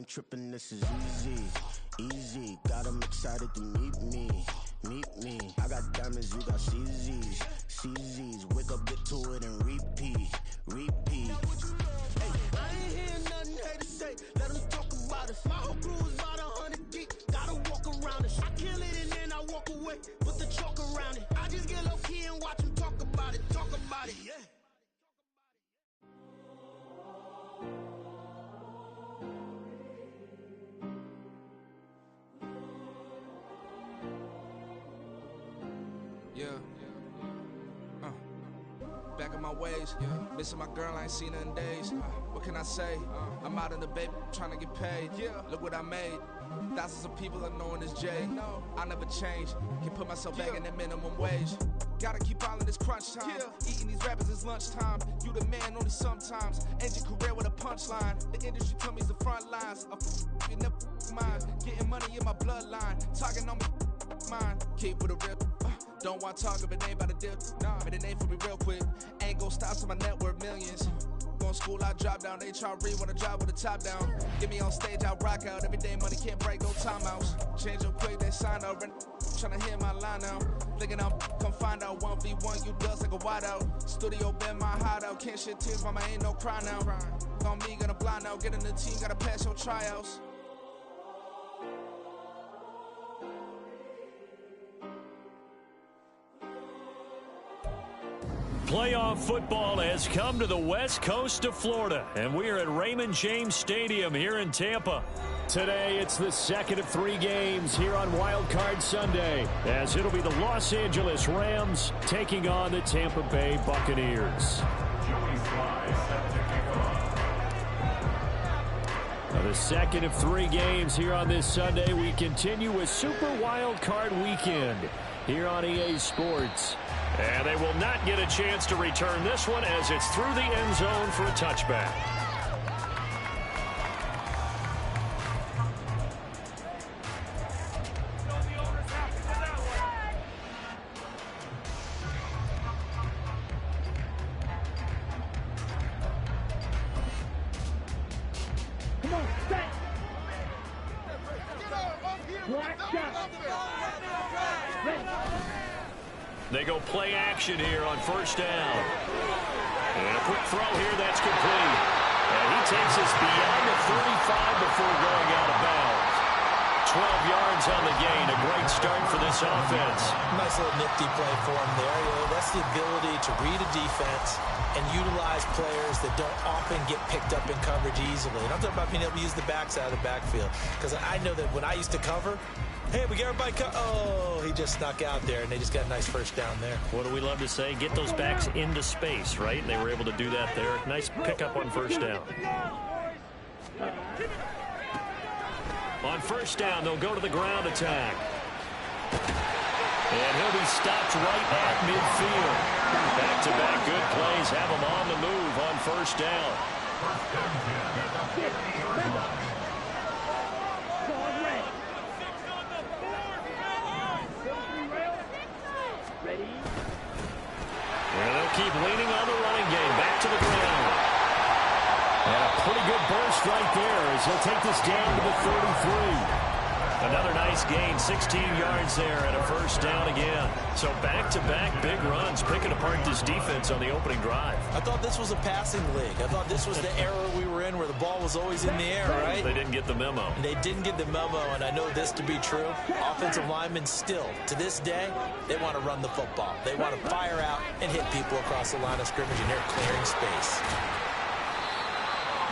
ain't tripping, this is easy, easy. Got them excited to meet me. I got diamonds, you got CZs. Wake up, get to it, and repeat. Hey, I ain't hearing nothing haters say. Let them talk about us. My whole crew is about 100 deep. Gotta walk around it. I kill it and then I walk away. Put the chalk around it. I just get low key and watch them talk about it. Yeah. Back in my ways, missing my girl, I ain't seen her in days. What can I say? I'm out in the baby, trying to get paid. Look what I made. Thousands of people are knowing this Jay. I never change. Can put myself back in the minimum wage. Gotta keep following this crunch time. Eating these rappers is lunchtime. You the man only sometimes. End your career with a punchline. The industry tell me it's the front lines. You never mind. Getting money in my bloodline. Talking on me, mine. Keep with a rip. Don't want to talk if it ain't about a dip. Made a name for me real quick. Ain't gon' stop till my net worth millions. Going to school, I drop down. They try to read when I drop with the top down. Get me on stage, I rock out. Every day money can't break, no timeouts. Change them quick, they sign up. Tryna hear my line now. Thinking I'm come find out 1v1, you dust like a wideout. Studio been my hideout. Can't shed tears, mama, ain't no cry now. On me, gonna blind out. Get in the team, gotta pass your tryouts. Playoff football has come to the west coast of Florida, and we are at Raymond James Stadium here in Tampa. Today, it's the second of 3 games here on Wild Card Sunday, as it'll be the Los Angeles Rams taking on the Tampa Bay Buccaneers. Now, the second of 3 games here on this Sunday. We continue with Super Wild Card Weekend here on EA Sports. And they will not get a chance to return this one as it's through the end zone for a touchback. Come on, set! Black shot! They go play action here on first down. And a quick throw here, that's complete. And he takes us beyond the 35 before going out of bounds. 12 yards on the gain, a great start for this offense. Nice little nifty play for him there. That's the ability to read a defense and utilize players that don't often get picked up in coverage easily. And I'm talking about being able to use the backs out of the backfield. Because I know that when I used to cover, hey, we get everybody oh, he just snuck out there, and they just got a nice first down there. What do we love to say? Get those backs into space, right? And they were able to do that there. Nice pickup on first down. On first down, they'll go to the ground attack. And he'll be stopped right at midfield. Back-to-back good plays have him on the move on first down. And they'll keep leaning on the running game. Back to the ground. And a pretty good burst right there as he'll take this down to the 33. Another nice gain, 16 yards there and a first down again. So back-to-back big runs, picking apart this defense on the opening drive. I thought this was a passing league. I thought this was the era we were in where the ball was always in the air, right? They didn't get the memo. They didn't get the memo, and I know this to be true. Offensive linemen still, to this day, they want to run the football. They want to fire out and hit people across the line of scrimmage, and they're clearing space.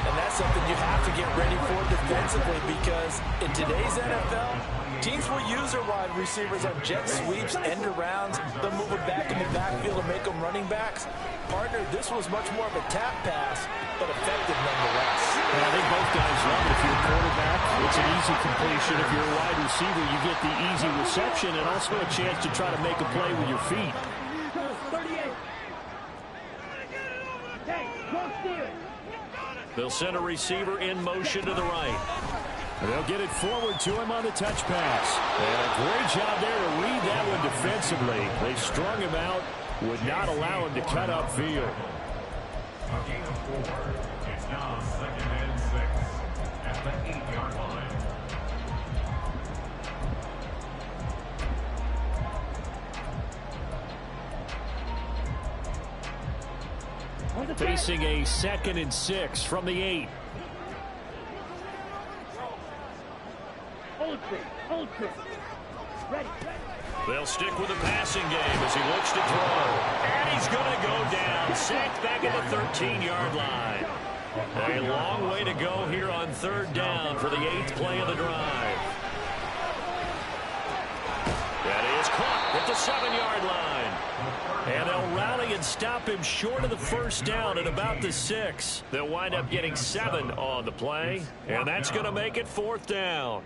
And that's something you have to get ready for defensively, because in today's NFL, teams will use their wide receivers on jet sweeps, end arounds. They'll move them back in the backfield and make them running backs. Partner, this was much more of a tap pass, but effective nonetheless. Yeah, I think both guys love it. If you're a quarterback, it's an easy completion. If you're a wide receiver, you get the easy reception and also a chance to try to make a play with your feet. 38. Hey, go steal it. They'll send a receiver in motion to the right. And they'll get it forward to him on the touch pass. And a great job there to read that one defensively. They strung him out, would not allow him to cut upfield. A gain of 4. It's now 2nd and 6 at the 8-yard Facing a 2nd and 6 from the 8. Hold it. Ready. They'll stick with the passing game as he looks to throw. And he's going to go down. Sacked back at the 13-yard line. A long way to go here on 3rd down for the 8th play of the drive. That is caught at the 7-yard line. And they'll rally and stop him short of the 1st down at about the 6. They'll wind up getting 7 on the play. And that's going to make it 4th down.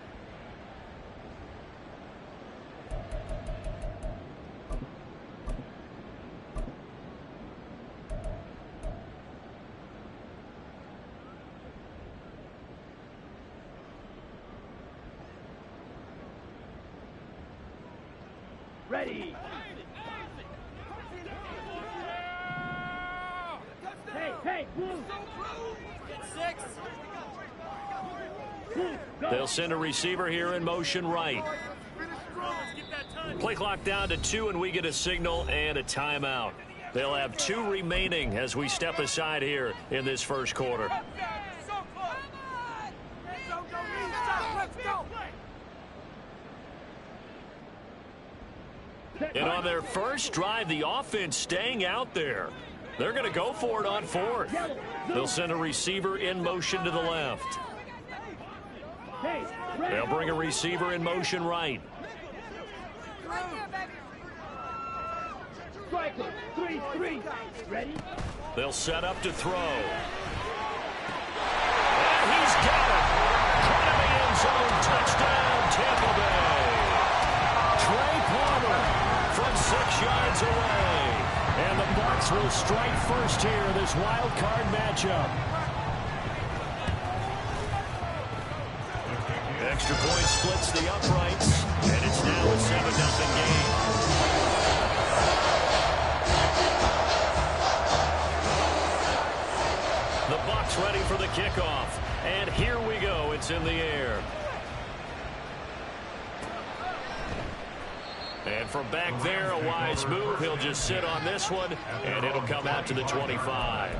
Ready. Hey, blue. They'll send a receiver here in motion right. Play clock down to 2, and we get a signal and a timeout. They'll have 2 remaining as we step aside here in this 1st quarter. And on their first drive, the offense staying out there. They're going to go for it on 4th. They'll send a receiver in motion to the left. They'll bring a receiver in motion right. Striker, 3-3. Ready? They'll set up to throw. And he's got it. Caught in the end zone. Touchdown, Tampa Bay. Trey Palmer from 6 yards away. And the Bucs will strike first here in this wild card matchup. Extra point splits the uprights, and it's now a 7-0 game. The Bucs ready for the kickoff, and here we go. It's in the air. And from back there, a wise move. He'll just sit on this one, and it'll come out to the 25.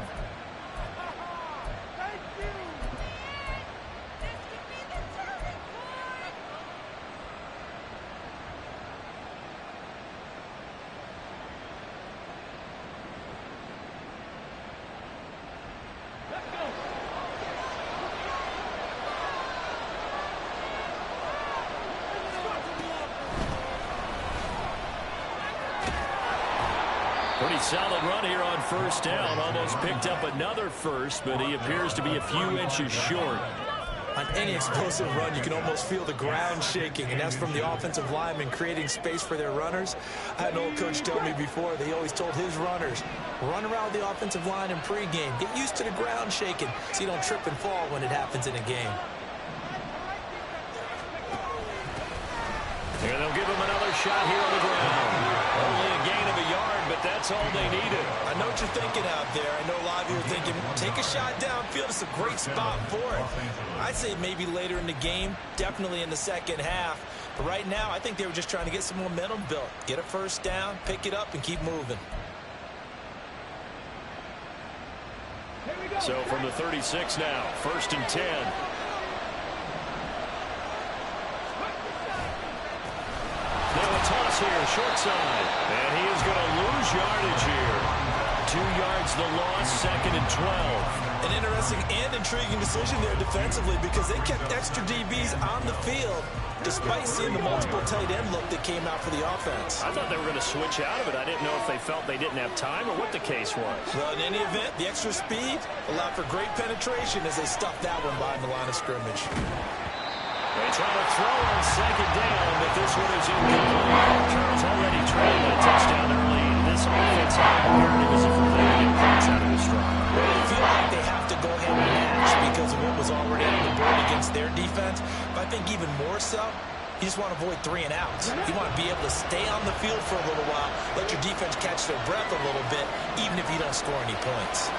Pretty solid run here on 1st down. Almost picked up another first, but he appears to be a few inches short. On any explosive run, you can almost feel the ground shaking, and that's from the offensive linemen creating space for their runners. I had an old coach tell me before, they always told his runners, run around the offensive line in pregame. Get used to the ground shaking so you don't trip and fall when it happens in a game. And they'll give him another shot here on the ground. Only a gain of a yard, but that's all they needed. I know what you're thinking out there. I know a lot of you are thinking, take a shot downfield. It's a great spot for it. I'd say maybe later in the game, definitely in the 2nd half. But right now, I think they were just trying to get some momentum built. Get a 1st down, pick it up, and keep moving. So from the 36 now, 1st and 10. Now a toss here, short side. And he is going to lose yardage here. 2 yards the loss, 2nd and 12. An interesting and intriguing decision there defensively because they kept extra DBs on the field despite seeing the multiple tight end look that came out for the offense. I thought they were going to switch out of it. I didn't know if they felt they didn't have time or what the case was. Well, in any event, the extra speed allowed for great penetration as they stuffed that one behind the line of scrimmage. They try to throw on 2nd down, but this one is incomplete. Charles already trailed a touchdown early. This offense imperative is if they're going to get points out of this drive. Well, they feel like they have to go ahead and match because of what was already on the board against their defense. But I think even more so, you just want to avoid 3 and outs. You want to be able to stay on the field for a little while, let your defense catch their breath a little bit, even if you don't score any points.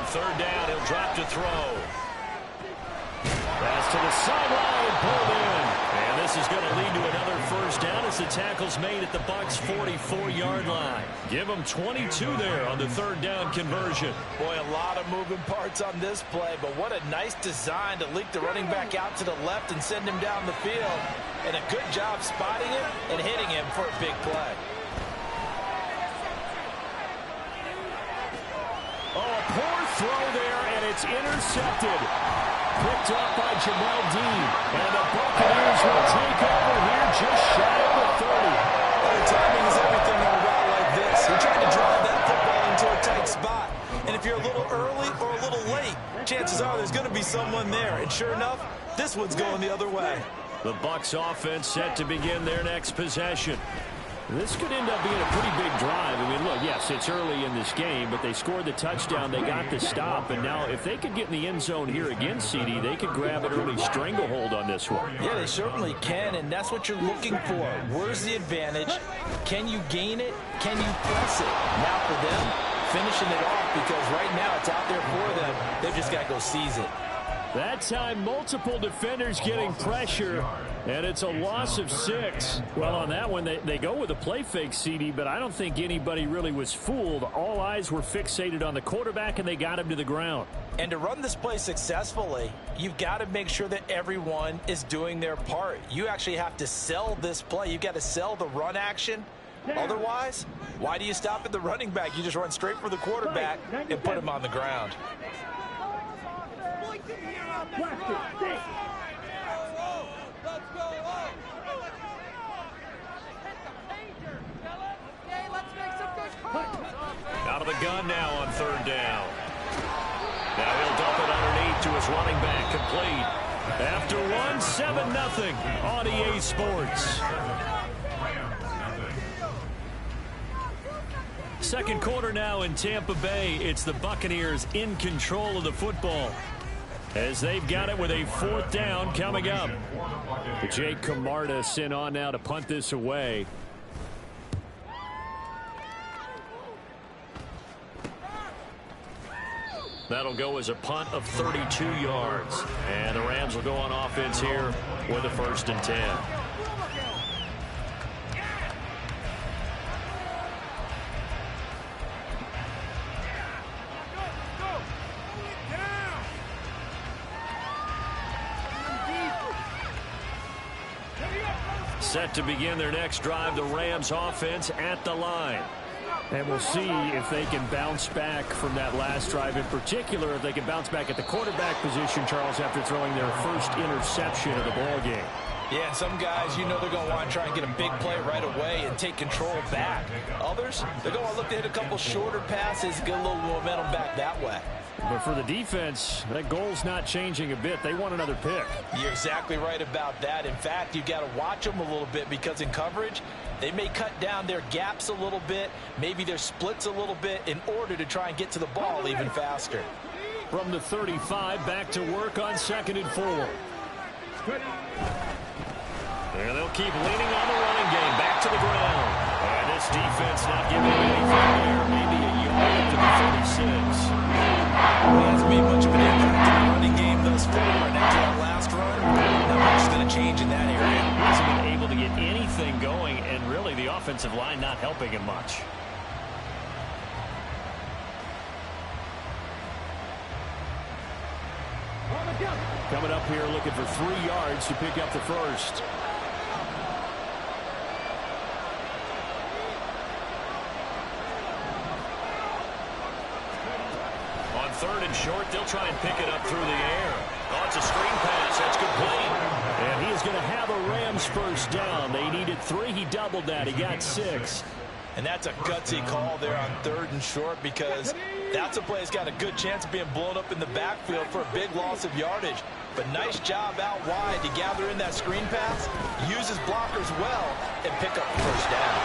third down. He'll drop to throw. Pass to the sideline, pulled in. And this is going to lead to another first down as the tackle's made at the Bucs' 44-yard line. Give them 22 there on the third down conversion. Boy, a lot of moving parts on this play, but what a nice design to leak the running back out to the left and send him down the field. And a good job spotting him and hitting him for a big play. Oh, a poor throw there, and it's intercepted. Picked up by Jamel Dean. And the Buccaneers will take over here just shy of the 30. Well, the timing is everything on a route like this. He tried to drive that football into a tight spot. And if you're a little early or a little late, chances are there's going to be someone there. And sure enough, this one's going the other way. The Bucs offense set to begin their next possession. This could end up being a pretty big drive. I mean, look, yes, it's early in this game, but they scored the touchdown. They got the stop. And now if they could get in the end zone here again, CD, they could grab an early stranglehold on this one. Yeah, they certainly can, and that's what you're looking for. Where's the advantage? Can you gain it? Can you press it? Now for them, finishing it off, because right now it's out there for them. They've just got to go seize it. That time, multiple defenders getting pressure, and it's a loss of 6. Well, on that one, they go with a play fake, CD, but I don't think anybody really was fooled. All eyes were fixated on the quarterback, and they got him to the ground. And to run this play successfully, you've got to make sure that everyone is doing their part. You actually have to sell this play. You've got to sell the run action. Otherwise, why do you stop at the running back? You just run straight for the quarterback and put him on the ground. Out of the gun now on third down. Now he'll dump it underneath to his running back, complete. After one, 7-0 on EA Sports. Second quarter now in Tampa Bay. It's the Buccaneers in control of the football, as they've got it with a fourth down coming up. Jake Camarda sent on now to punt this away. That'll go as a punt of 32 yards. And the Rams will go on offense here with a 1st and 10. Set to begin their next drive, the Rams offense at the line. And we'll see if they can bounce back from that last drive, in particular if they can bounce back at the quarterback position, Charles, after throwing their first interception of the ball game. Yeah, some guys, you know they're going to want to try and get a big play right away and take control back. Others, they're going to look to hit a couple shorter passes, get a little momentum back that way. But for the defense, that goal's not changing a bit. They want another pick. You're exactly right about that. In fact, you've got to watch them a little bit, because in coverage, they may cut down their gaps a little bit, maybe their splits a little bit, in order to try and get to the ball even faster. From the 35, back to work on 2nd and 4. And they'll keep leaning on the running game, back to the ground. And this defense not giving them anything there, maybe a yard to the 36. He hasn't made much of an impact in the running game thus far. And after that last run, not much is going to change in that area. He hasn't been able to get anything going, and really the offensive line not helping him much. Coming up here looking for 3 yards to pick up the first. On 3rd and short, they'll try and pick it up through the air. Oh, it's a screen pass. That's complete. And he is going to have a Rams first down. They needed 3. He doubled that. He got 6. And that's a gutsy call there on 3rd and short, because that's a play that's got a good chance of being blown up in the backfield for a big loss of yardage. But nice job out wide to gather in that screen pass, use his blockers well, and pick up the first down.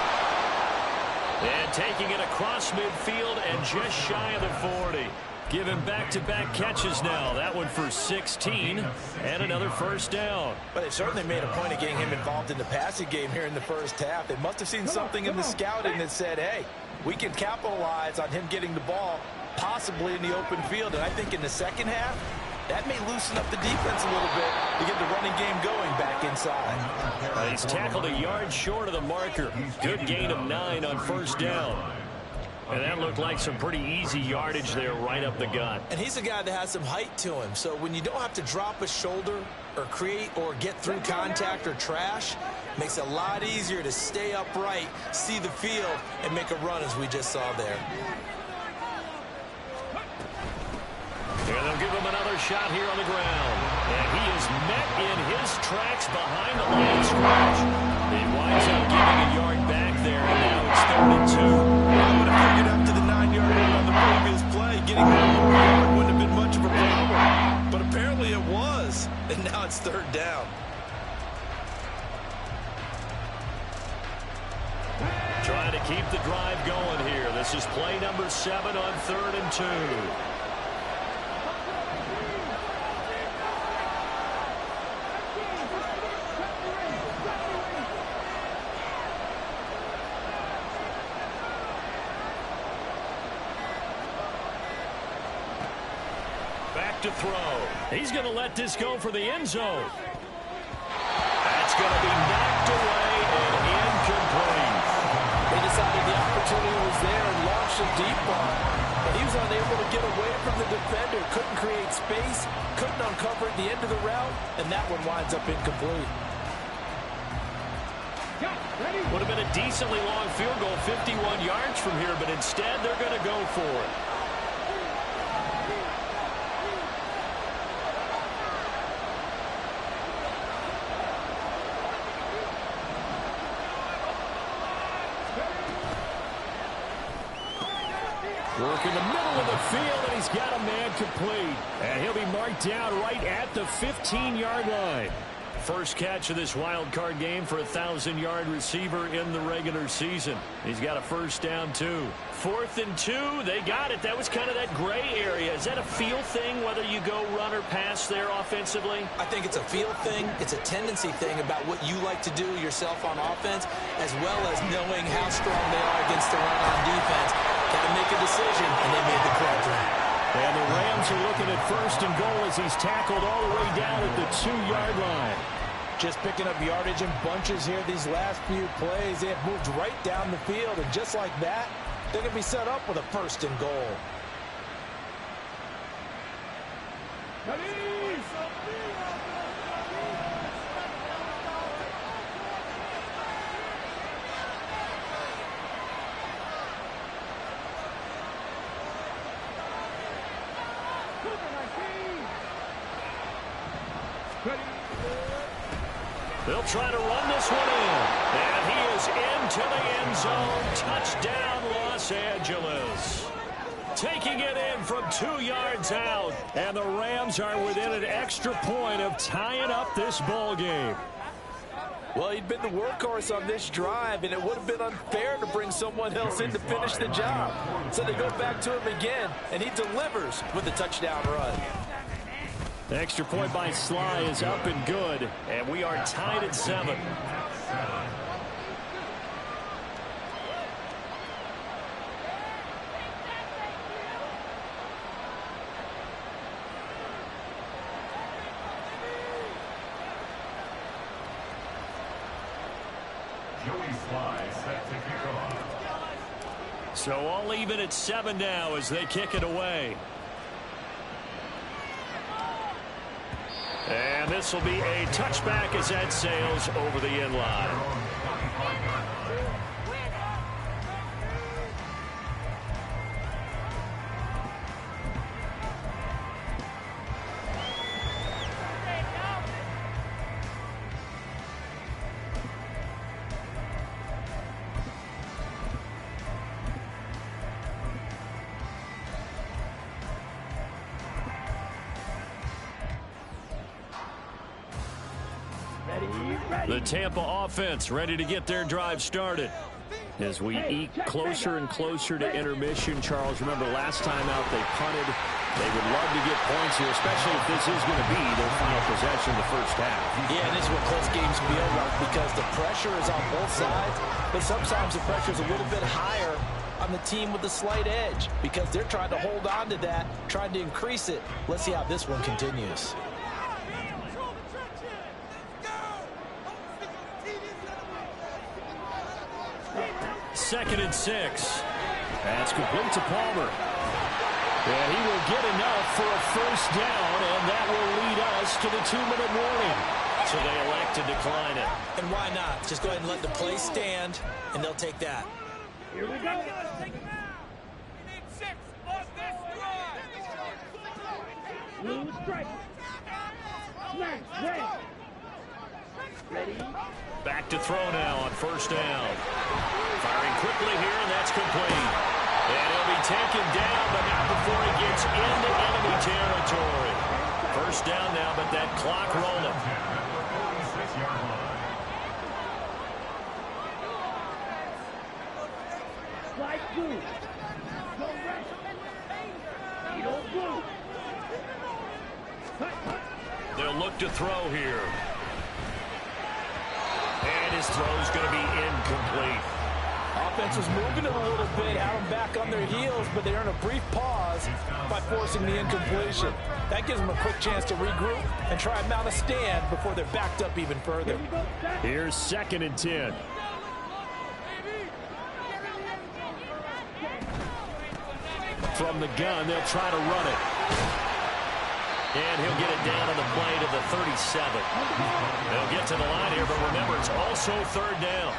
And taking it across midfield and just shy of the 40. Giving back-to-back catches now. That one for 16 and another first down. But they certainly made a point of getting him involved in the passing game here in the first half. They must have seen something in the scouting that said, hey, we can capitalize on him getting the ball possibly in the open field. And I think in the second half, that may loosen up the defense a little bit to get the running game going back inside. He's tackled a yard short of the marker. Good gain of 9 on first down. And that looked like some pretty easy yardage there right up the gut. And he's a guy that has some height to him. So when you don't have to drop a shoulder or create or get through contact or trash, makes it a lot easier to stay upright, see the field, and make a run as we just saw there. And they'll give him another shot here on the ground. And he is met in his tracks behind the line of scrimmage. He winds up giving a yard back there, and now it's 3rd and 2. I would have figured after the 9-yard run on the previous play, getting that yard wouldn't have been much of a problem. But apparently it was, and now it's 3rd down. Trying to keep the drive going here. This is play number 7 on 3rd and 2. To throw. He's going to let this go for the end zone. That's going to be knocked away and incomplete. They decided the opportunity was there and launched a deep ball. But he was unable to get away from the defender. Couldn't create space. Couldn't uncover at the end of the route. And that one winds up incomplete. Would have been a decently long field goal, 51 yards from here, but instead they're going to go for it. Work in the middle of the field, and he's got a man complete. And he'll be marked down right at the 15-yard line. First catch of this wild card game for a 1,000-yard receiver in the regular season. He's got a first down, too. 4th and 2, they got it. That was kind of that gray area. Is that a feel thing, whether you go run or pass there offensively? I think it's a feel thing. It's a tendency thing about what you like to do yourself on offense, as well as knowing how strong they are against the run on defense. Got to make a decision, and they made the correct one. And the Rams are looking at 1st and goal as he's tackled all the way down at the 2-yard line. Just picking up yardage in bunches here these last few plays. They have moved right down the field, and just like that, they're going to be set up with a 1st and goal. They'll try to run this one in. And he is into the end zone. Touchdown, Los Angeles. Taking it in from 2 yards out. And the Rams are within an extra point of tying up this ball game. Well, he'd been the workhorse on this drive, and it would have been unfair to bring someone else in to finish the job. So they go back to him again, and he delivers with a touchdown run. The extra point by Sly is up and good, and we are tied at 7. So all even at 7 now as they kick it away. And this will be a touchback as that sails over the end line. The Tampa offense ready to get their drive started. As we eke closer and closer to intermission, Charles, remember last time out they punted. They would love to get points here, especially if this is going to be their final possession of the first half. Yeah, and this is what close games feel like because the pressure is on both sides, but sometimes the pressure is a little bit higher on the team with the slight edge because they're trying to hold on to that, trying to increase it. Let's see how this one continues. Second and 6. That's complete to Palmer. And he will get enough for a first down, and that will lead us to the 2-minute warning. So they elect to decline it. And why not? Just go ahead and let the play stand, and they'll take that. Here we go. Blue strike. Smash. Red. Ready. Back to throw now on first down. Firing quickly here, and that's complete. And he'll be taken down, but not before he gets into enemy territory. First down now, but that clock rolling. Slide blue. Go red. Needle blue. They'll look to throw here. And his throw's going to be incomplete. Offense was moving it a little bit, had them back on their heels, but they earn a brief pause by forcing the incompletion. That gives them a quick chance to regroup and try and mount a stand before they're backed up even further. Here's 2nd and 10. From the gun, they'll try to run it. And he'll get it down on the play to the 37. They'll get to the line here, but remember, it's also third down.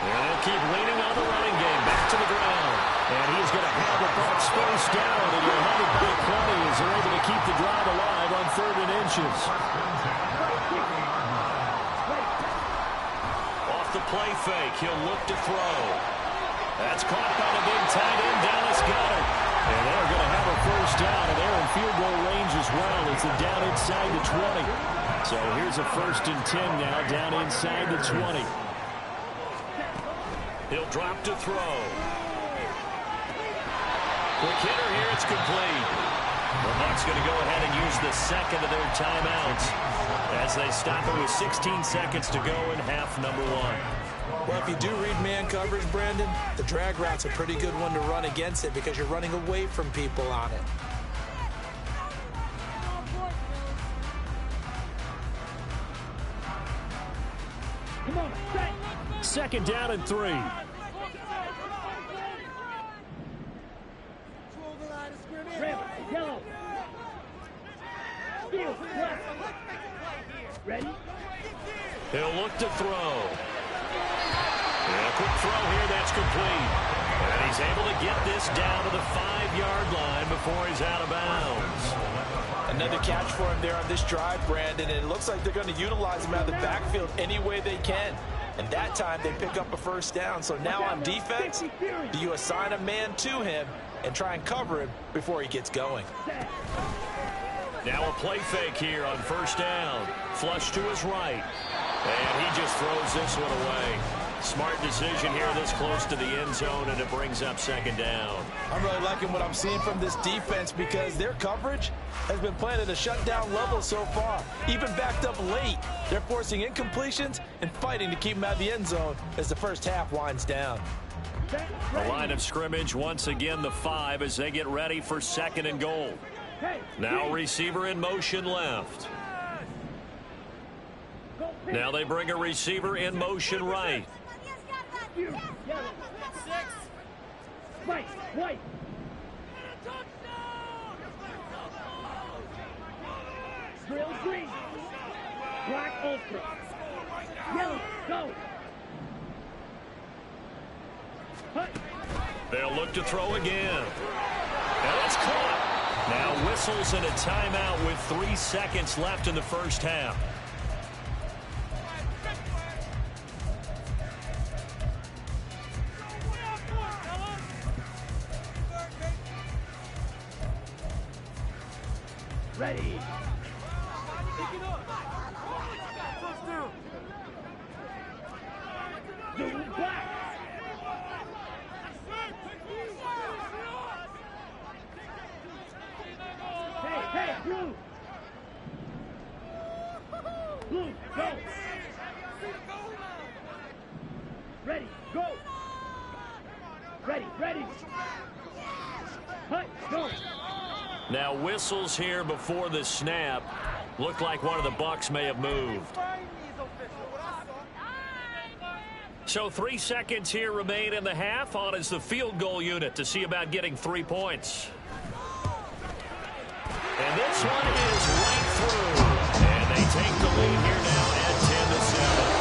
And they'll keep leaning on the running game. Back to the ground. And he's going to have it back spaced down. And you'll have it big plenty as they're able to keep the drive alive on 3rd and inches. Off the play fake, he'll look to throw. That's caught by the big tight end, Dallas Goedert. And they're going to have a first down, and they're in field goal range as well. It's a down inside the 20. So here's a 1st and 10 now, down inside the 20. He'll drop to throw. Quick hitter here, it's complete. The Bucs going to go ahead and use the second of their timeouts as they stop it with 16 seconds to go in half number 1. Well, if you do read man coverage, Brandon, the drag route's a pretty good one to run against it because you're running away from people on it. Come on, set. 2nd down and 3. Red, yellow. Field, left. Ready? He'll look to throw. And a quick throw here, that's complete. And he's able to get this down to the 5-yard line before he's out of bounds. Another catch for him there on this drive, Brandon, and it looks like they're going to utilize him out of the backfield any way they can. And that time they pick up a first down. So now on defense, do you assign a man to him and try and cover him before he gets going? Now a play fake here on first down. Flush to his right. And he just throws this one away. Smart decision here this close to the end zone, and it brings up 2nd down. I'm really liking what I'm seeing from this defense because their coverage has been playing at a shutdown level so far. Even backed up late, they're forcing incompletions and fighting to keep them out of the end zone as the first half winds down. The line of scrimmage, once again, the 5 as they get ready for 2nd and goal. Now receiver in motion left. Now they bring a receiver in motion right. White, white. Drill green. Black ultra. Yellow, go. Hut. They'll look to throw again. And it's caught. Now whistles and a timeout with 3 seconds left in the first half. Ready. Blue, black. Hey, blue. Blue, go. Ready, go. Ready, ready. Hut, go. Now whistles here before the snap. Looked like one of the Bucs may have moved. So 3 seconds here remain in the half. On is the field goal unit to see about getting 3 points. And this one is right through. And they take the lead here now at 10-7.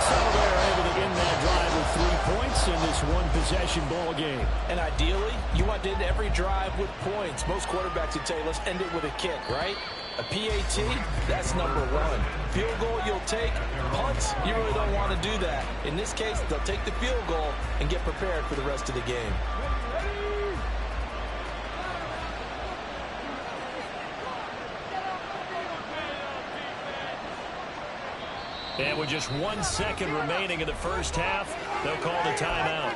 So they're able to end that drive with 3 points in this one-possession ball game. And ideally, you want to end every drive with points. Most quarterbacks would say, let's end it with a kick, right? A PAT, that's number one. Field goal, you'll take. Punts, you really don't want to do that. In this case, they'll take the field goal and get prepared for the rest of the game. And with just 1 second remaining in the first half, they'll call the timeout.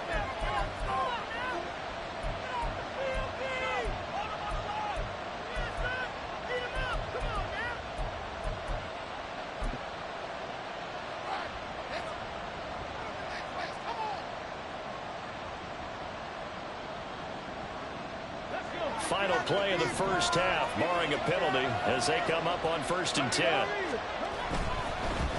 Final play of the first half, barring a penalty, as they come up on 1st and 10.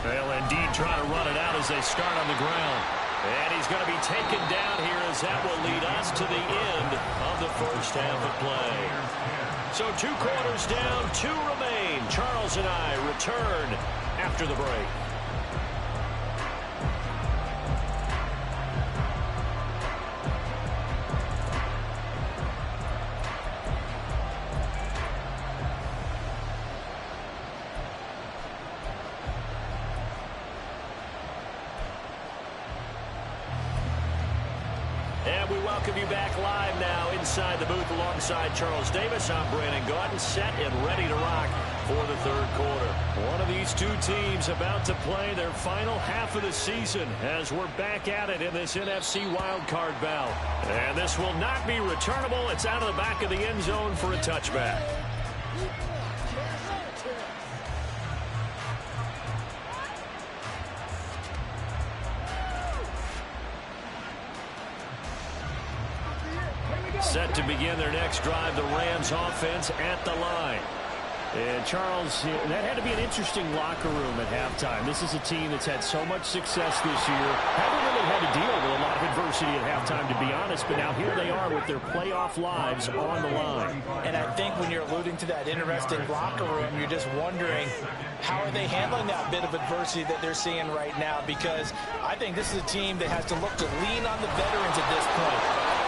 They'll indeed try to run it out as they start on the ground. And he's going to be taken down here as that will lead us to the end of the first half of play. So 2 quarters down, 2 remain. Charles and I return after the break. And we welcome you back live now inside the booth alongside Charles Davis. I'm Brandon Gaudin, set and ready to rock for the 3rd quarter. One of these 2 teams about to play their final half of the season as we're back at it in this NFC wildcard bout. And this will not be returnable. It's out of the back of the end zone for a touchback. Set to begin their next drive, the Rams offense at the line. And Charles, that had to be an interesting locker room at halftime. This is a team that's had so much success this year. Haven't really had to deal with a lot of adversity at halftime, to be honest. But now here they are with their playoff lives on the line. And I think when you're alluding to that interesting locker room, you're just wondering how are they handling that bit of adversity that they're seeing right now? Because I think this is a team that has to look to lean on the veterans at this point.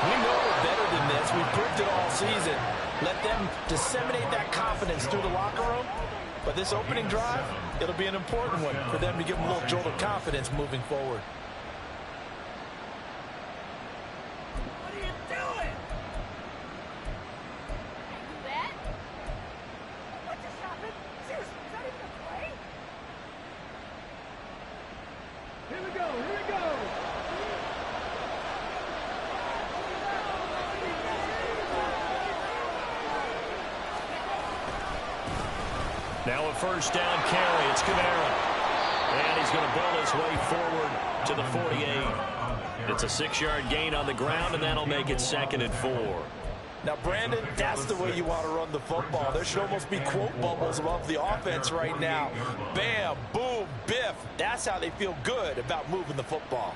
We know we're better than this. We've proved it all season. Let them disseminate that confidence through the locker room. But this opening drive, it'll be an important one for them to give them a little jolt of confidence moving forward. What are you doing? That? What just happened? Seriously, is that even a play? Here we go, here we go. Now a 1st down carry. It's Kamara. And he's going to bowl his way forward to the 48. It's a 6-yard gain on the ground, and that'll make it 2nd and 4. Now, Brandon, that's the way you want to run the football. There should almost be quote bubbles above the offense right now. Bam, boom, biff. That's how they feel good about moving the football.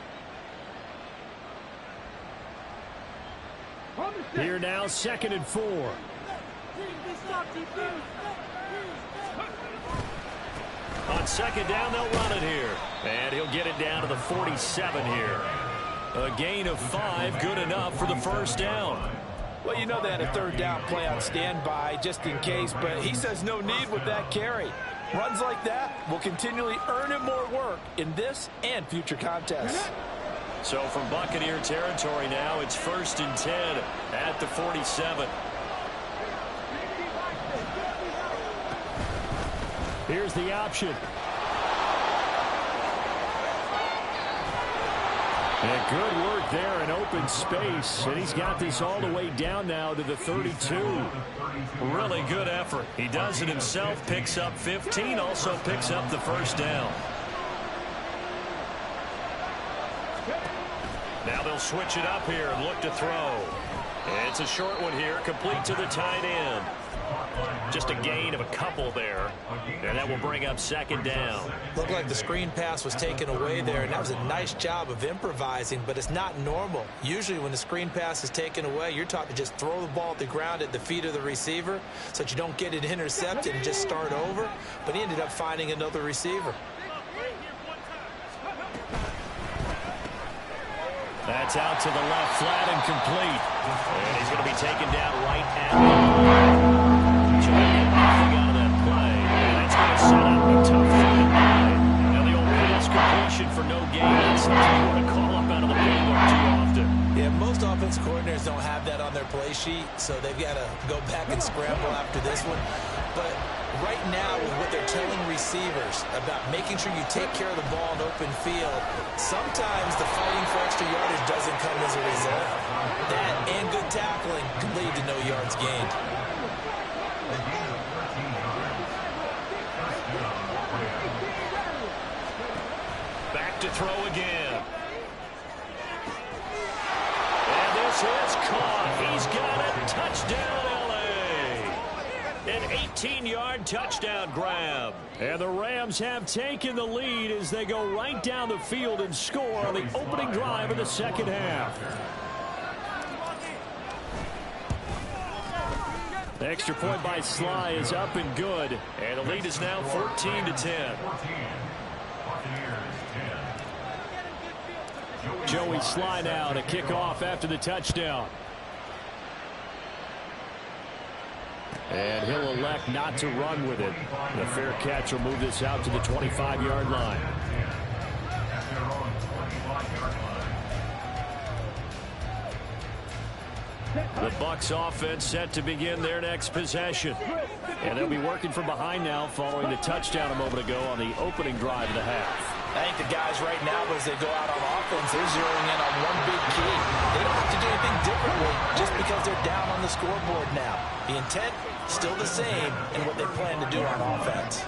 Here now, 2nd and 4. On 2nd down, they'll run it here. And he'll get it down to the 47 here. A gain of 5, good enough for the 1st down. Well, you know they had a 3rd down play on standby just in case, but he says no need with that carry. Runs like that will continually earn him more work in this and future contests. So from Buccaneer territory now, it's 1st and 10 at the 47. Here's the option. And good work there in open space. And he's got this all the way down now to the 32. Really good effort. He does it himself, picks up 15, also picks up the 1st down. Now they'll switch it up here and look to throw. It's a short one here, complete to the tight end. Just a gain of a couple there, and that will bring up second down. Looked like the screen pass was taken away there, and that was a nice job of improvising, but it's not normal. Usually when the screen pass is taken away, you're taught to just throw the ball at the ground at the feet of the receiver so that you don't get it intercepted and just start over, but he ended up finding another receiver. That's out to the left, flat and complete. And he's going to be taken down right at the line. So they'll get nothing out of that play. And that's going to set up a tough fight. Now the old pass completion for no gain. That's something you want to call up out of the playbook too often. Yeah, most offensive coordinators don't have that on their play sheet, so they've got to go back and scramble after this one. But right now, with what they're telling receivers about making sure you take care of the ball in open field, sometimes the fighting for extra yardage doesn't come as a result. That and good tackling can lead to no yards gained. Back to throw again. And this is caught. He's got it. Touchdown, an 18-yard touchdown grab. And the Rams have taken the lead as they go right down the field and score on the opening drive of the second half. The extra point by Sly is up and good. And the lead is now 14-10. Joey Sly now to kick off after the touchdown. And he'll elect not to run with it. The fair catch will move this out to the 25-yard line. The Bucs offense set to begin their next possession. And they'll be working from behind now following the touchdown a moment ago on the opening drive of the half. I think the guys right now, as they go out on offense, they're zeroing in on one big key. They don't have to do anything differently just because they're down on the scoreboard now. The intent, still the same in what they plan to do on offense.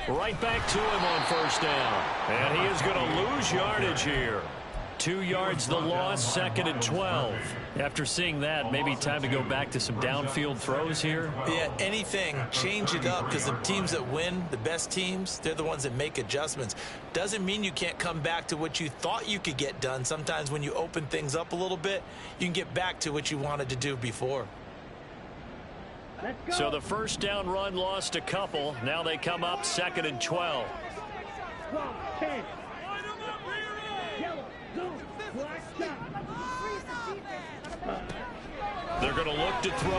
Right back to him on first down. And he is going to lose yardage here. 2 yards the loss, 2nd and 12. After seeing that, maybe time to go back to some downfield throws here. Yeah, anything. Change it up, because the teams that win, the best teams, they're the ones that make adjustments. Doesn't mean you can't come back to what you thought you could get done. Sometimes when you open things up a little bit, you can get back to what you wanted to do before. So the first down run lost a couple. Now they come up 2nd and 12. They're going to look to throw.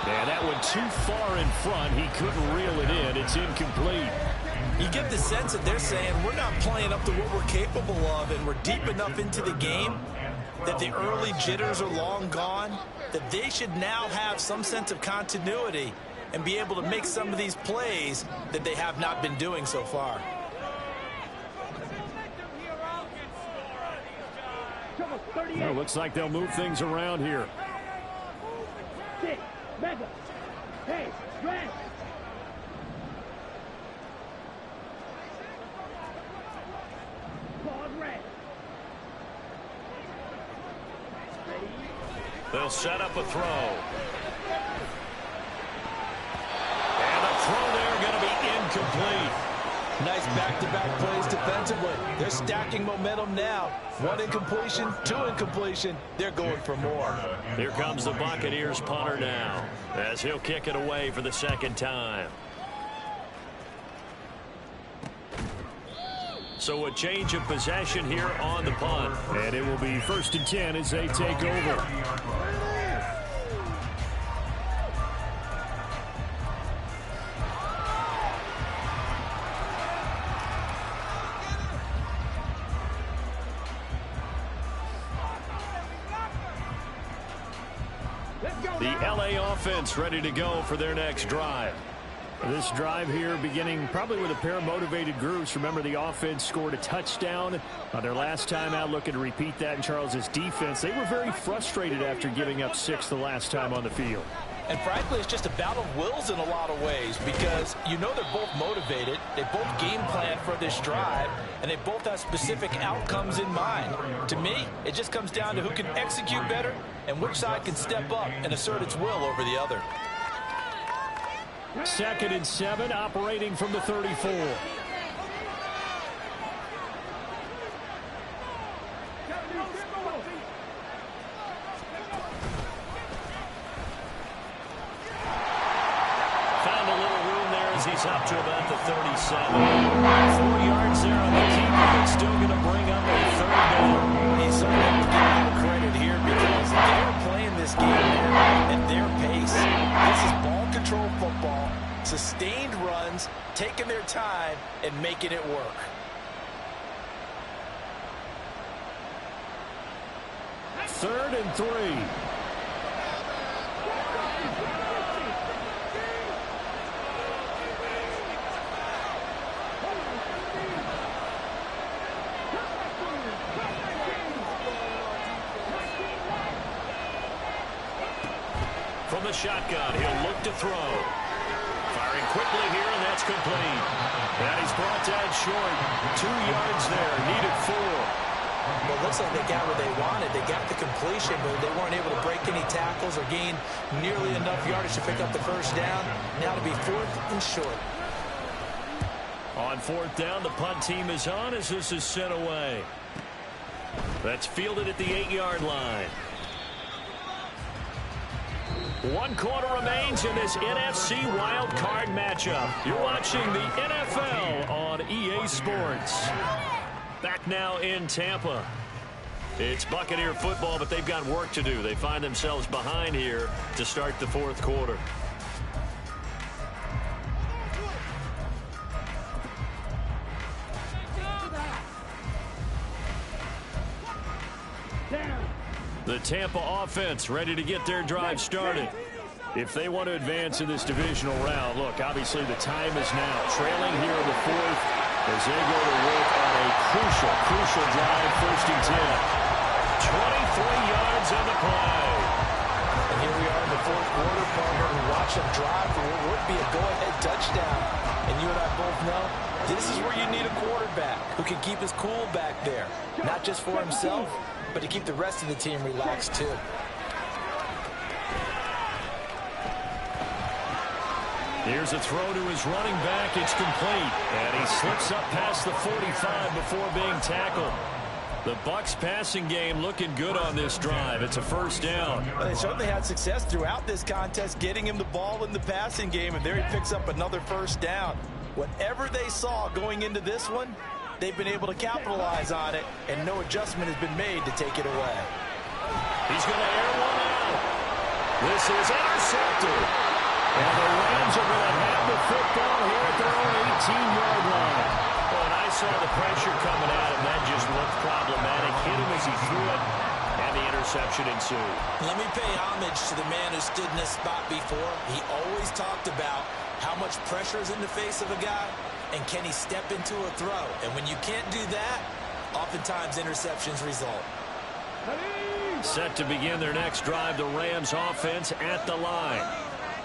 And that went too far in front. He couldn't reel it in. It's incomplete. You get the sense that they're saying we're not playing up to what we're capable of, and we're deep enough into the game that the early jitters are long gone, that they should now have some sense of continuity and be able to make some of these plays that they have not been doing so far. Well, looks like they'll move things around here. Hey, red. They'll set up a throw. And the throw there going to be incomplete. Nice back-to-back plays defensively. They're stacking momentum now. 1 incompletion, 2 incompletion. They're going for more. Here comes the Buccaneers punter now, as he'll kick it away for the second time. So a change of possession here on the punt. And it will be 1st and 10 as they take over. The LA offense ready to go for their next drive. This drive here beginning probably with a pair of motivated groups. Remember, the offense scored a touchdown on their last time out, looking to repeat that in Charles's defense. They were very frustrated after giving up 6 the last time on the field. And frankly, it's just a battle of wills in a lot of ways because you know they're both motivated. They both game plan for this drive, and they both have specific outcomes in mind. To me, it just comes down to who can execute better and which side can step up and assert its will over the other. 2nd and 7, operating from the 34. Found a little room there as he's up to about the 37. 4 yards there on the keeper, but still going to bring up a 3rd down. He's certainly getting credit here because they're playing this game now at their pace. This is ball control football, sustained runs, taking their time, and making it work. Third and 3. From the shotgun, he'll look to throw. Firing quickly here, and that's complete. And he's brought down short. 2 yards there, needed 4. Well, it looks like they got what they wanted. They got the completion, but they weren't able to break any tackles or gain nearly enough yardage to pick up the first down. Now to be 4th and short. On 4th down, the punt team is on as this is sent away. That's fielded at the 8-yard line. 1 quarter remains in this NFC Wild Card matchup. You're watching the NFL on EA Sports. Back now in Tampa. It's Buccaneer football, but they've got work to do. They find themselves behind here to start the 4th quarter. The Tampa offense ready to get their drive started. If they want to advance in this divisional round, look, obviously the time is now. Trailing here in the 4th as they go to work on a crucial drive, 1st and 10. 23 yards on the play. And here we are in the 4th quarter, partner, and watch them drive for what would be a go-ahead touchdown. And you and I both know this is where you need a quarterback who can keep his cool back there. Not just for himself, but to keep the rest of the team relaxed too. Here's a throw to his running back. It's complete. And he slips up past the 45 before being tackled. The Bucs passing game looking good on this drive. It's a 1st down. Well, they certainly had success throughout this contest getting him the ball in the passing game, and there he picks up another 1st down. Whatever they saw going into this one, they've been able to capitalize on it, and no adjustment has been made to take it away. He's going to air one out. This is intercepted. And the Rams are going to have the football here at their own 18-yard line. Well, and I saw the pressure coming at him. That just looked problematic. Hit him as he threw it, and the interception ensued. Let me pay homage to the man who stood in this spot before. He always talked about how much pressure is in the face of a guy, and can he step into a throw? And when you can't do that, oftentimes interceptions result. Set to begin their next drive, the Rams offense at the line.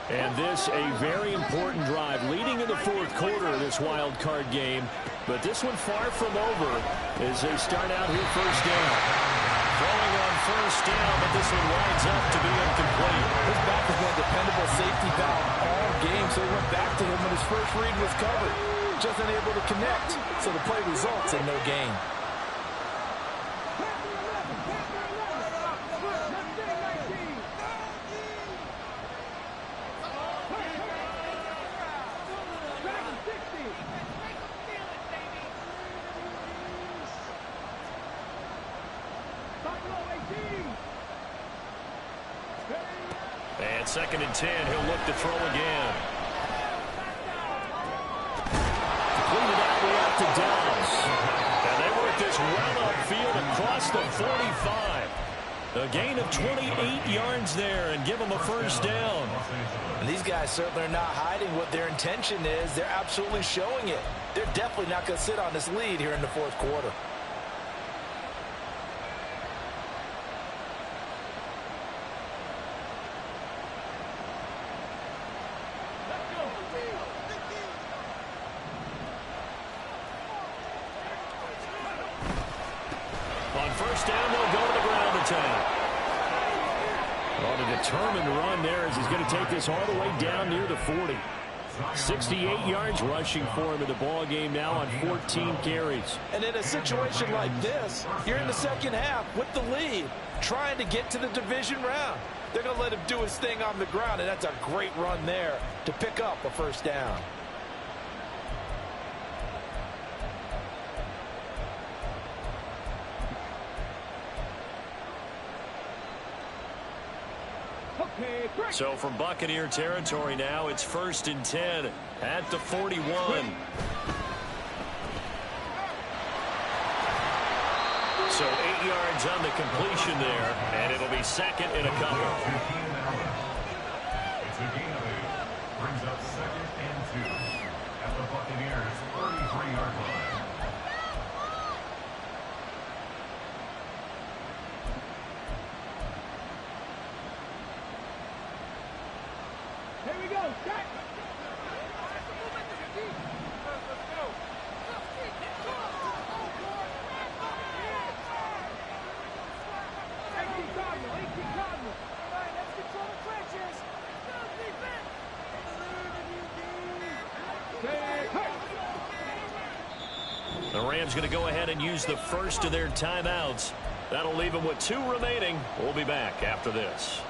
And this a very important drive leading in the 4th quarter of this wild card game. But this one far from over as they start out here 1st down. Throwing on 1st down, but this one winds up to be incomplete. His back has been a dependable safety valve all game, so he went back to him when his first read was covered. Just unable to connect, so the play results in no gain. And 2nd and 10, he'll look to throw again. Completed out way out to Dallas. And they work this well upfield across the 45. A gain of 28 yards there and give them a first down. And these guys certainly are not hiding what their intention is. They're absolutely showing it. They're definitely not going to sit on this lead here in the fourth quarter. On first down, they'll go to the ground attack. On a determined run there as he's going to take this all the way down near the 40. 68 yards rushing for him in the ball game now on 14 carries. And in a situation like this, you're in the second half with the lead, trying to get to the division round. They're going to let him do his thing on the ground, and that's a great run there to pick up a first down. So from Buccaneer territory now, it's 1st and 10 at the 41. So 8 yards on the completion there, and it'll be second and a couple. It's a gain of 8. Brings up 2nd and 2 at the Buccaneers' 33-yard line. Here we go, set! The Rams going to go ahead and use the first of their timeouts. That'll leave them with 2 remaining. We'll be back after this.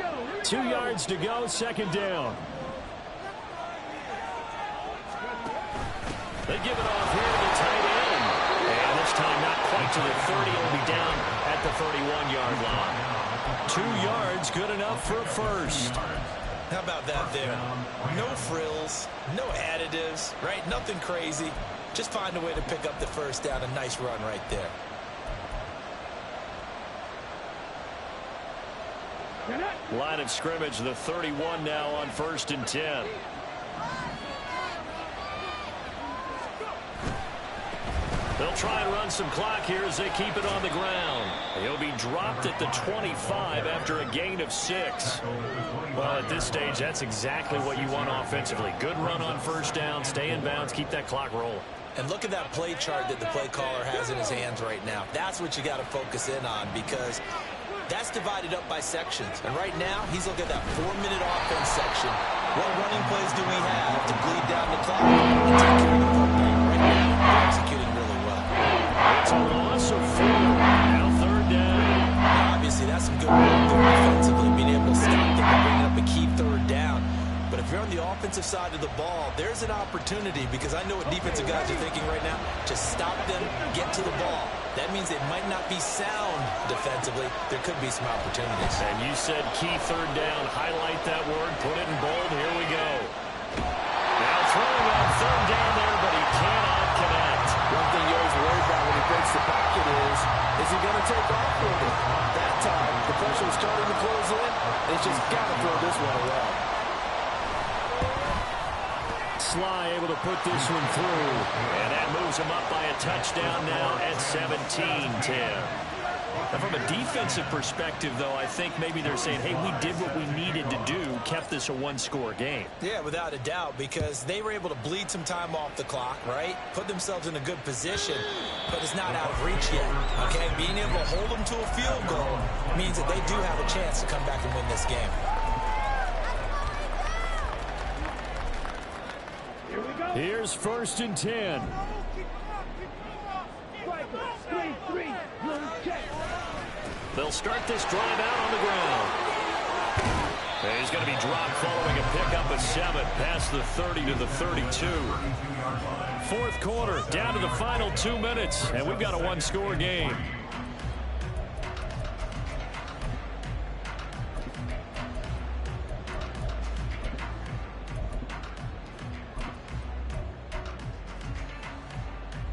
Go. 2 yards to go, second down. They give it off here to the tight end. And this time not quite to the 30. It'll be down at the 31-yard line. 2 yards, good enough for a first. How about that there? No frills, no additives, right? Nothing crazy. Just find a way to pick up the first down. A nice run right there. Line of scrimmage, the 31 now on 1st and 10. They'll try and run some clock here as they keep it on the ground. He'll be dropped at the 25 after a gain of 6. Well, at this stage, that's exactly what you want offensively. Good run on first down, stay in bounds, keep that clock rolling. And look at that play chart that the play caller has in his hands right now. That's what you got to focus in on, because that's divided up by sections. And right now, he's looking at that 4-minute offense section. What running plays do we have to bleed down the clock and take care of the football? Right now, we're executing really well. It's a loss of 4. Now 3rd down. Now, obviously, that's some good work there defensively, being able to stop them and bringing up a key 3rd down. But if you're on the offensive side of the ball, there's an opportunity, because I know what defensive guys are thinking right now. Just stop them, get to the ball. That means they might not be sound defensively. There could be some opportunities. And you said key 3rd down. Highlight that word. Put it in bold. Here we go. Now throwing on 3rd down there, but he cannot connect. One thing you always worry about when he breaks the pocket is he going to take off with it? That time, the pressure is starting to close in. He's just got to throw this one away. Sly able to put this one through, and that moves him up by a touchdown now at 17-10. Now from a defensive perspective, though, I think maybe they're saying, hey, we did what we needed to do, kept this a 1-score game. Yeah, without a doubt, because they were able to bleed some time off the clock, right? Put themselves in a good position, but it's not out of reach yet, okay? Being able to hold them to a field goal means that they do have a chance to come back and win this game. Here's 1st and 10. They'll start this drive out on the ground. And he's going to be dropped following a pickup of 7 past the 30 to the 32. Fourth quarter, down to the final 2 minutes, and we've got a one-score game.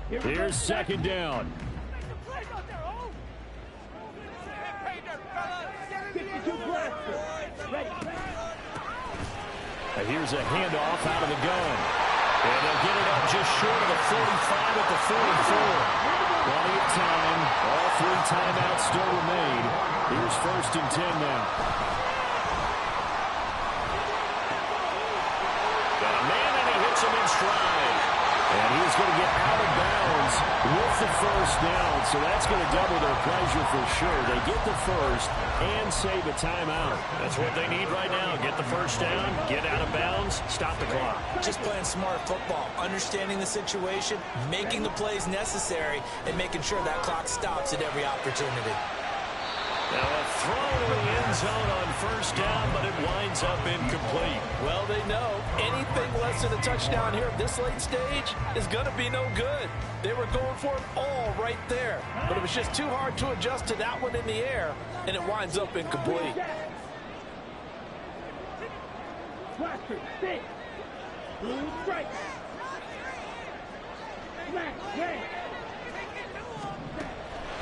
Here's second down. And here's a handoff out of the gun. And they'll get it up just short of the 45 at the 44. Plenty of time. All 3 timeouts still remain. Here's first and 10 now. Got a man, and he hits him in stride. And he's going to get out of bounds with the first down, so that's going to double their pleasure for sure. They get the first and save a timeout. That's what they need right now. Get the first down, get out of bounds, stop the clock. Just playing smart football, understanding the situation, making the plays necessary, and making sure that clock stops at every opportunity. Now a throw to the end zone on first down, but it winds up incomplete. Well, they know anything less than a touchdown here at this late stage is going to be no good. They were going for it all right there, but it was just too hard to adjust to that one in the air, and it winds up incomplete.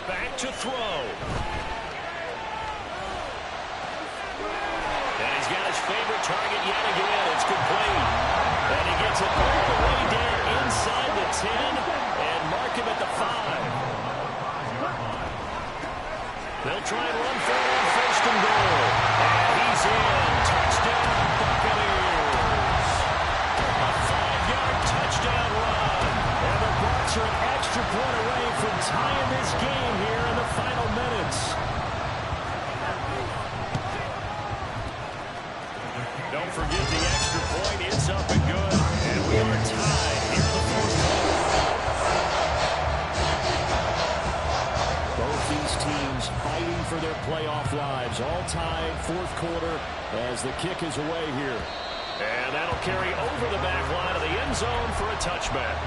Back to throw. And he's got his favorite target yet again. It's complete. And he gets it all the way down inside the 10 and mark him at the 5. They'll try and run for it on first and goal. And he's in. Touchdown, Buccaneers. A 5-yard touchdown run. And the Bucs are an extra point away from tying this game here in the final minutes. Don't forget the extra point. It's up and good. And we are tied here in the fourth quarter. Both these teams fighting for their playoff lives. All tied, fourth quarter, as the kick is away here. And that'll carry over the back line of the end zone for a touchback.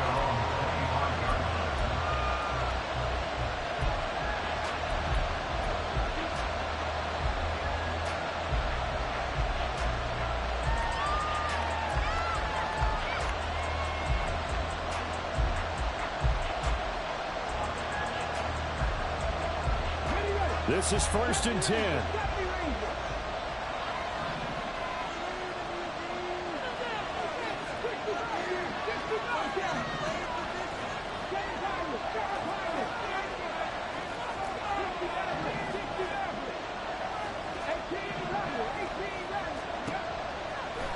This is first and 10.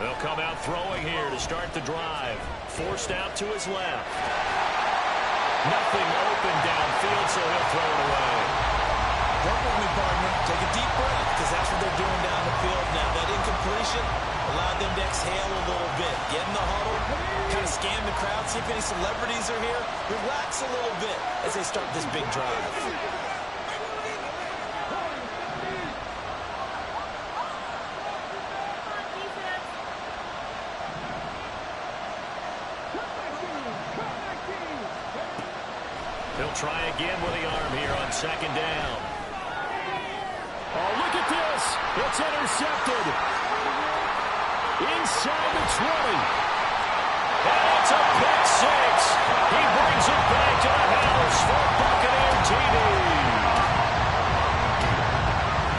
They'll come out throwing here to start the drive. Forced out to his left. Nothing open downfield, so he'll throw it away. Work with me, partner. Take a deep breath, because that's what they're doing down the field now. That incompletion allowed them to exhale a little bit. Get in the huddle, kind of scan the crowd, see if any celebrities are here. Relax a little bit as they start this big drive. He'll try again with the arm here on second down. Oh, look at this. It's intercepted. Inside the 20. And it's a pick six. He brings it back to the house for Buccaneer TD.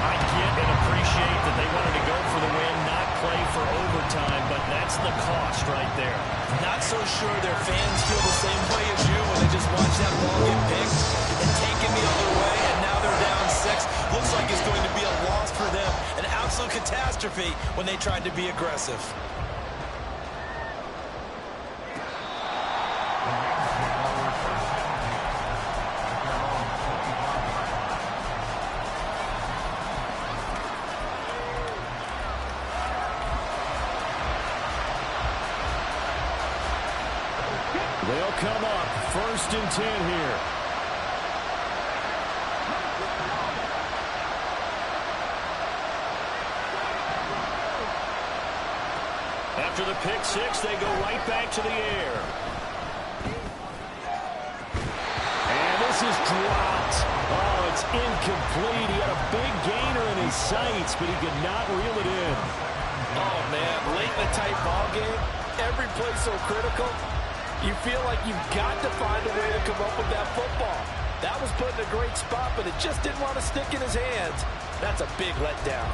I get and appreciate that they wanted to go for the win, not play for overtime, but that's the cost right there. Not so sure their fans feel the same way as you when they just watch that ball get picked and taken the other way, and now they're down 6. Looks like it's going to be a loss for them. An absolute catastrophe when they tried to be aggressive. They'll come up first and 10 here. pick six. They go right back to the air. And this is dropped. Oh, it's incomplete. He had a big gainer in his sights, but he could not reel it in. Oh, man, late in a tight ball game, every play so critical, you feel like you've got to find a way to come up with that football. That was put in a great spot, but it just didn't want to stick in his hands. That's a big letdown.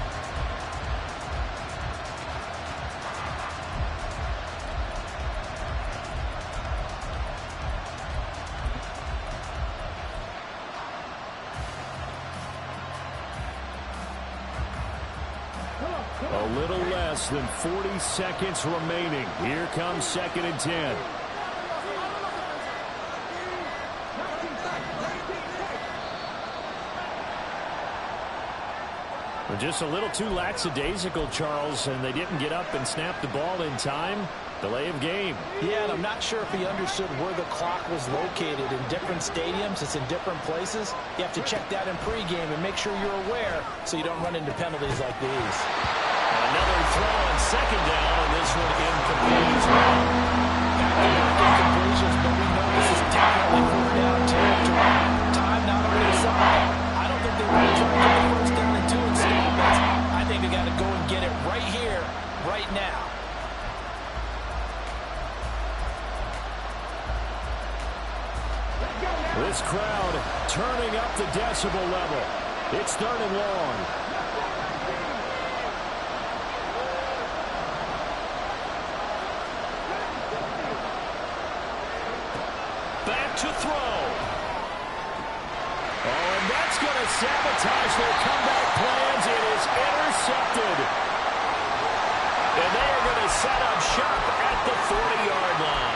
A little less than 40 seconds remaining. Here comes 2nd and 10. We're just a little too lackadaisical, Charles, and they didn't get up and snap the ball in time. Delay of game. Yeah, and I'm not sure if he understood where the clock was located. In different stadiums, it's in different places. You have to check that in pregame and make sure you're aware so you don't run into penalties like these. Another throw on 2nd down, and this one incomplete as well. Back-to-back incompletions, but we know this is definitely 4th down territory. Time not on their side. I don't think they want to try to get the first down in 2 installments. I think they got to go and get it right here, right now. This crowd turning up the decibel level. It's 3rd and long. Back to throw. Oh, and that's going to sabotage their comeback plans. It is intercepted. And they are going to set up shop at the 40-yard line.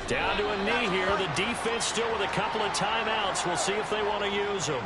Down to a knee here. The defense still with a couple of timeouts. We'll see if they want to use them.